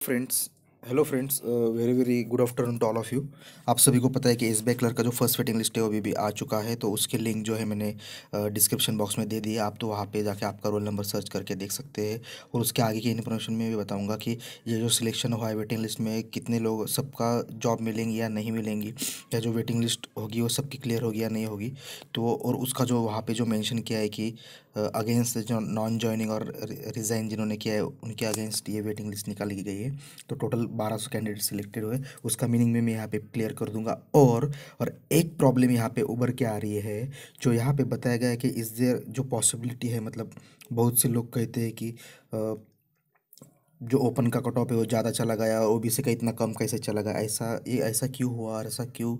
Friends hello friends, very very good afternoon to all of you. आप सभी को पता है कि एसबीआई क्लर्क का जो फर्स्ट वेटिंग लिस्ट है वो अभी आ चुका है, तो उसके लिंक जो है मैंने डिस्क्रिप्शन बॉक्स में दे दिया। आप तो वहाँ पे जाके आपका रोल नंबर सर्च करके देख सकते हैं। और उसके आगे की इन्फॉर्मेशन में भी बताऊंगा कि ये जो सिलेक्शन हुआ है वेटिंग लिस्ट में कितने लोग सबका जॉब मिलेंगी या नहीं मिलेंगी, या जो वेटिंग लिस्ट होगी वो सबकी क्लियर होगी या नहीं होगी। तो और उसका जो वहाँ पे जो मेंशन किया है कि अगेंस्ट जो नॉन जॉइनिंग और रिज़ाइन जिन्होंने किया है उनके अगेंस्ट ये वेटिंग लिस्ट निकाली गई है। तो टोटल 1200 कैंडिडेट सिलेक्टेड हुए, उसका मीनिंग में मैं यहाँ पे क्लियर कर दूंगा। और एक प्रॉब्लम यहाँ पे उभर के आ रही है, जो यहाँ पे बताया गया है कि इस देयर जो पॉसिबिलिटी है, मतलब बहुत से लोग कहते हैं कि जो ओपन का कट ऑफ है वो ज़्यादा चला गया, ओबीसी का इतना कम कैसे चला गया, ऐसा क्यों हुआ और ऐसा क्यों,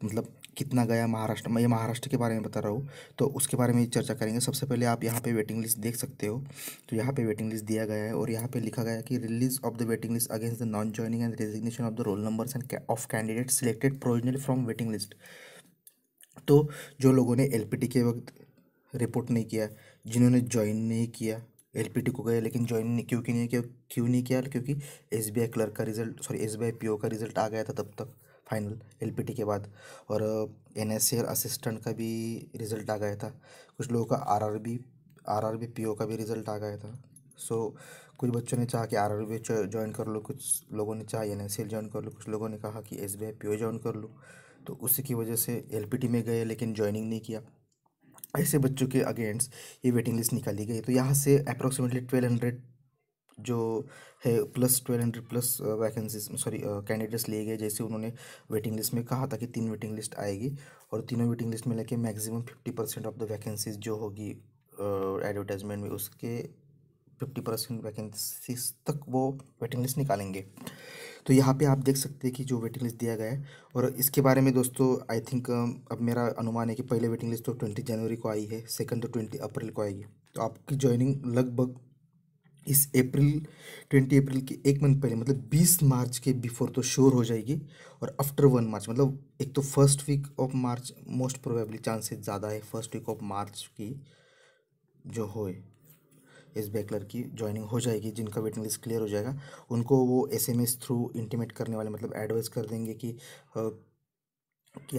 मतलब कितना गया महाराष्ट्र में। ये महाराष्ट्र के बारे में बता रहा हूँ, तो उसके बारे में चर्चा करेंगे। सबसे पहले आप यहाँ पे वेटिंग लिस्ट देख सकते हो। तो यहाँ पे वेटिंग लिस्ट दिया गया है और यहाँ पे लिखा गया है कि release of the waiting list against the non joining and resignation of the roll numbers end of candidate selected provisionally from waiting list. तो जो लोगों ने एलपीटी के वक्त रिपोर्ट नहीं किया, जिन्होंने ज्वाइन नहीं किया, एलपीटी को गए लेकिन ज्वाइन नहीं, क्यों नहीं किया, क्योंकि एसबीआई क्लर्क का रिजल्ट, सॉरी एसबीआई पीओ का रिजल्ट आ गया था तब तक फाइनल एलपीटी के बाद। और एनएसए और असिस्टेंट का भी रिजल्ट आ गया था। कुछ लोगों का आरआरबी पीओ का भी रिजल्ट आ गया था। सो कुछ बच्चों ने चाहा कि आरआरबी ज्वाइन कर लो, कुछ लोगों ने चाहा एनएसए ज्वाइन कर लो, कुछ लोगों ने कहा कि एसबीआई पीओ ज्वाइन कर लो। तो उसी की वजह से एलपीटी में गए लेकिन ज्वाइनिंग नहीं किया। ऐसे बच्चों के अगेंस्ट ये वेटिंग लिस्ट निकाली गई। तो यहाँ से अप्रोक्सीमेटली 1200 जो है plus 1200 plus vacancies, sorry candidates लिए गए, जैसे उन्होंने वेटिंग लिस्ट में कहा था कि 3 वेटिंग लिस्ट आएगी। और तीनों वेटिंग लिस्ट में लेके मैक्सिमम 50% ऑफ द वैकेंसीज जो होगी एडवर्टाइजमेंट में, उसके 50% वैकेंसीज तक वो वेटिंग लिस्ट निकालेंगे। तो यहाँ पे आप देख सकते हैं कि जो वेटिंग लिस्ट दिया गया है। और इसके बारे में दोस्तों आई थिंक अब मेरा अनुमान है कि पहले वेटिंग लिस्ट तो 20 जनवरी को आई है, सेकंड तो 20 अप्रैल को आएगी। तो आपकी ज्वाइनिंग लगभग इस अप्रैल 20 अप्रैल के एक मंथ पहले, मतलब 20 मार्च के बिफोर तो श्योर हो जाएगी। और आफ्टर 1 मार्च, मतलब एक तो first week of March most probably chances ज़्यादा है, फर्स्ट वीक ऑफ मार्च की जो होए एसबीआई क्लर्क की ज्वाइनिंग हो जाएगी। जिनका वेटिंग लिस्ट क्लियर हो जाएगा उनको वो एसएमएस थ्रू इंटीमेट करने वाले, मतलब एडवाइस कर देंगे कि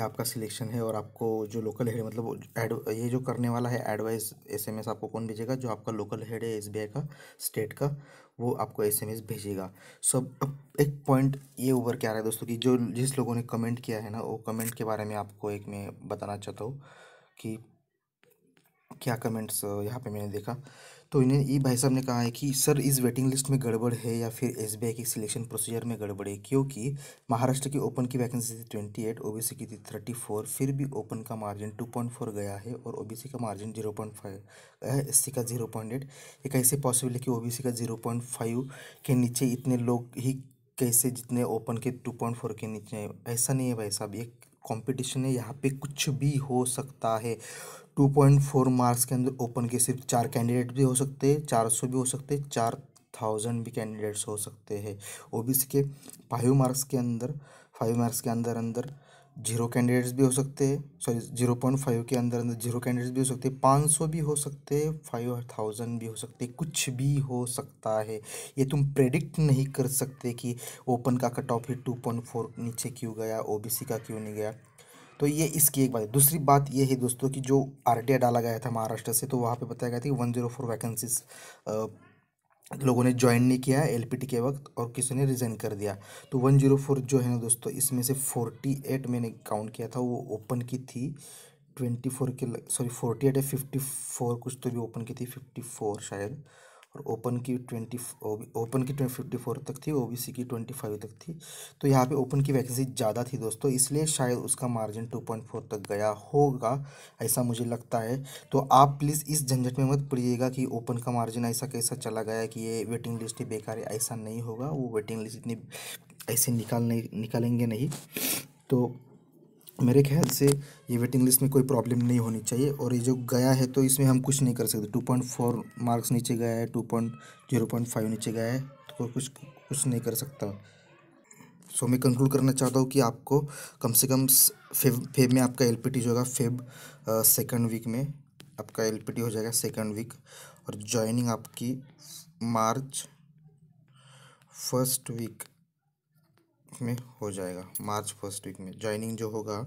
आपका सिलेक्शन है। और आपको जो लोकल हेड, मतलब ये जो करने वाला है एडवाइस एसएमएस आपको कौन भेजेगा, जो आपका लोकल हेड है एसबीआई का स्टेट का, वो आपको एसएमएस भेजेगा। सब अब एक पॉइंट ये उभर के आ रहा है दोस्तों कि जो जिस लोगों ने कमेंट किया है ना, वो कमेंट के बारे में आपको एक मैं बताना चाहता हूँ कि क्या कमेंट्स यहाँ पे मैंने देखा। तो इन्हें ये भाई साहब ने कहा है कि सर इस वेटिंग लिस्ट में गड़बड़ है या फिर एसबीआई की सिलेक्शन प्रोसीजर में गड़बड़ है, क्योंकि महाराष्ट्र की ओपन की वैकेंसी थी 28, ओबीसी की थी 34, फिर भी ओपन का मार्जिन 2.4 गया है और ओबीसी का मार्जिन 0.5 गया है, एससी का 0.8। ये कैसे पॉसिबल है कि ओबीसी का 0.5 के नीचे इतने लोग ही, कैसे जितने ओपन के 2.4 के नीचे हैं? ऐसा नहीं है भाई साहब, ये कंपटीशन है, यहाँ पे कुछ भी हो सकता है। 2.4 मार्क्स के अंदर ओपन के सिर्फ 4 कैंडिडेट भी हो सकते हैं, 400 भी हो सकते हैं, 4000 भी कैंडिडेट्स हो सकते हैं। ओबीसी के 5 मार्क्स के अंदर अंदर 0 कैंडिडेट्स भी हो सकते हैं, सॉरी 0.5 के अंदर अंदर 0 कैंडिडेट्स भी हो सकते हैं, 500 भी हो सकते हैं, 5000 भी हो सकते हैं, कुछ भी हो सकता है। ये तुम प्रेडिक्ट नहीं कर सकते कि ओपन का कट ऑफ ही 2.4 नीचे क्यों गया, ओबीसी का क्यों नहीं गया। तो ये इसकी एक बात है। दूसरी बात ये है दोस्तों कि जो आरटीआई डाला गया था महाराष्ट्र से, तो वहाँ पे बताया गया था कि 104 वैकेंसीज लोगों ने ज्वाइन नहीं किया है एलपीटी के वक्त और किसी ने रिज़ाइन कर दिया। तो 104 जो है ना दोस्तों, इसमें से 48 मैंने काउंट किया था वो ओपन की थी। 24 के, सॉरी 48 है, 54 कुछ तो भी ओपन की थी, 54 शायद। और ओपन की 54 तक थी, ओबीसी की 25 तक थी। तो यहाँ पे ओपन की वैकेंसी ज़्यादा थी दोस्तों, इसलिए शायद उसका मार्जिन 2.4 तक गया होगा, ऐसा मुझे लगता है। तो आप प्लीज़ इस झंझट में मत पड़िएगा कि ओपन का मार्जिन ऐसा कैसा चला गया कि ये वेटिंग लिस्ट ही बेकार है, ऐसा नहीं होगा। वो वेटिंग लिस्ट इतनी ऐसे निकालेंगे नहीं। तो मेरे ख्याल से ये वेटिंग लिस्ट में कोई प्रॉब्लम नहीं होनी चाहिए। और ये जो गया है तो इसमें हम कुछ नहीं कर सकते। 2.4 मार्क्स नीचे गया है, 0.5 नीचे गया है, तो कोई कुछ कुछ नहीं कर सकता। सो मैं कंक्लूड करना चाहता हूँ कि आपको कम से कम फेब में आपका एलपीटी जो होगा, फेब सेकंड वीक में आपका एलपीटी हो जाएगा सेकंड वीक। और ज्वाइनिंग आपकी मार्च फर्स्ट वीक में हो जाएगा, मार्च फर्स्ट वीक में ज्वाइनिंग जो होगा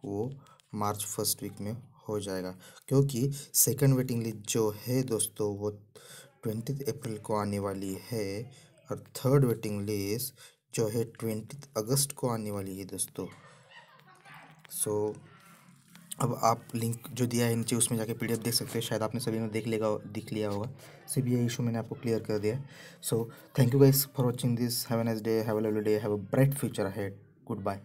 वो मार्च फर्स्ट वीक में हो जाएगा, क्योंकि सेकंड वेटिंग लिस्ट जो है दोस्तों वो 20 अप्रैल को आने वाली है और थर्ड वेटिंग लिस्ट जो है 20 अगस्त को आने वाली है दोस्तों। सो अब आप लिंक जो दिया है नीचे उसमें जाके पीडीएफ देख सकते हैं, शायद आपने सभी ने देख लिया होगा। सिर्फ ये इशू मैंने आपको क्लियर कर दिया है। So thank you guys for watching this, have a nice day, have a lovely day, have a bright future ahead, good bye.